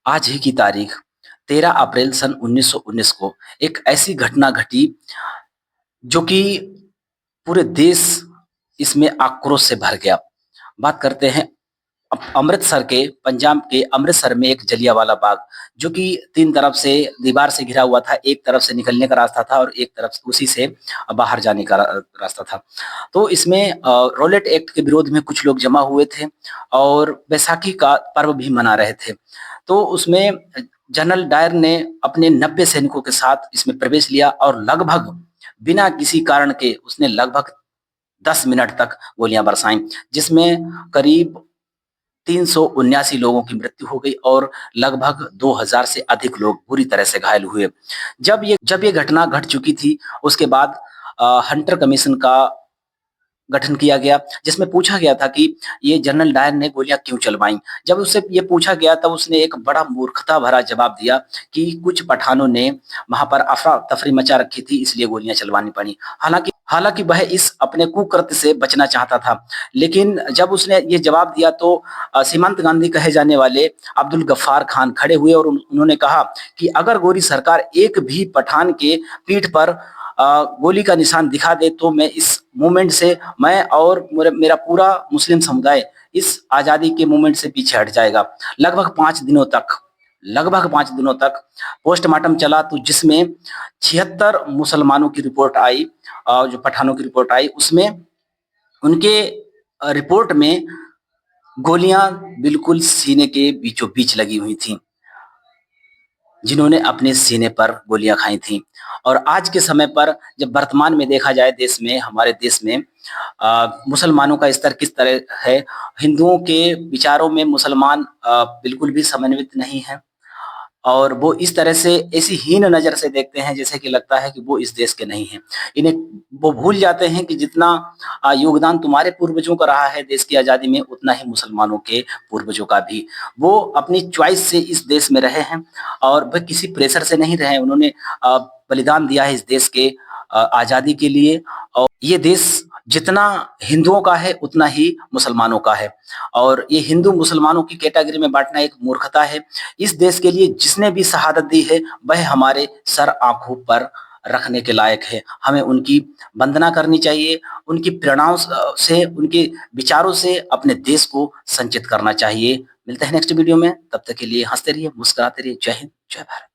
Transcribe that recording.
आज ही की तारीख 13 अप्रैल सन 1919 को एक ऐसी घटना घटी जो कि पूरे देश इसमें आक्रोश से भर गया। बात करते हैं अमृतसर के पंजाब के अमृतसर में एक जलियांवाला बाग जो कि 3 तरफ से दीवार से घिरा हुआ था। एक तरफ से निकलने का रास्ता था और एक तरफ से उसी से बाहर जाने का रास्ता था। तो इसमें रॉलेट एक्ट के विरोध में कुछ लोग जमा हुए थे और बैसाखी का पर्व भी मना रहे थे। तो उसमें जनरल डायर ने अपने 90 सैनिकों के साथ इसमें प्रवेश लिया और लगभग बिना किसी कारण के उसने लगभग 10 मिनट तक गोलियां बरसाईं, जिसमें करीब 379 लोगों की मृत्यु हो गई और लगभग 2000 से अधिक लोग बुरी तरह से घायल हुए। जब ये घटना घट चुकी थी, उसके बाद हंटर कमीशन का गठन किया गया, जिसमें पूछा गया था कि ये जनरल डायर ने गोलियां क्यों चलवाईं। जब उससे ये पूछा गया तब उसने एक बड़ा मूर्खता भरा जवाब दिया कि कुछ पठानों ने वहां पर अफरा-तफरी मचा रखी थी, इसलिए गोलियां चलवानी पड़ी। हालांकि वह इस अपने कुकृत्य से बचना चाहता था, लेकिन जब उसने ये जवाब दिया तो सीमांत गांधी कहे जाने वाले अब्दुल गफ्फार खान खड़े हुए और उन्होंने कहा कि अगर गोरी सरकार एक भी पठान के पीठ पर गोली का निशान दिखा दे तो मैं इस मूवमेंट से मैं और मेरा पूरा मुस्लिम समुदाय इस आजादी के मूवमेंट से पीछे हट जाएगा। लगभग 5 दिनों तक पोस्टमार्टम चला, तो जिसमें 76 मुसलमानों की रिपोर्ट आई, जो पठानों की रिपोर्ट आई उसमें उनके रिपोर्ट में गोलियां बिल्कुल सीने के बीचों बीच लगी हुई थी, जिन्होंने अपने सीने पर गोलियां खाई थीं। और आज के समय पर जब वर्तमान में देखा जाए देश में, हमारे देश में मुसलमानों का स्तर किस तरह है, हिंदुओं के विचारों में मुसलमान बिल्कुल भी समन्वित नहीं है और वो इस तरह से ऐसी हीन नज़र से देखते हैं जैसे कि लगता है कि वो इस देश के नहीं हैं। इन्हें वो भूल जाते हैं कि जितना योगदान तुम्हारे पूर्वजों का रहा है देश की आज़ादी में, उतना ही मुसलमानों के पूर्वजों का भी। वो अपनी चॉइस से इस देश में रहे हैं और वह किसी प्रेशर से नहीं रहे। उन्होंने बलिदान दिया है इस देश के आज़ादी के लिए और ये देश जितना हिंदुओं का है उतना ही मुसलमानों का है और ये हिंदू मुसलमानों की कैटेगरी में बांटना एक मूर्खता है। इस देश के लिए जिसने भी शहादत दी है वह हमारे सर आंखों पर रखने के लायक है। हमें उनकी वंदना करनी चाहिए, उनकी प्रेरणाओं से, उनके विचारों से अपने देश को संचित करना चाहिए। मिलते हैं नेक्स्ट वीडियो में, तब तक के लिए हंसते रहिए, मुस्कुराते रहिए। जय हिंद, जय भारत।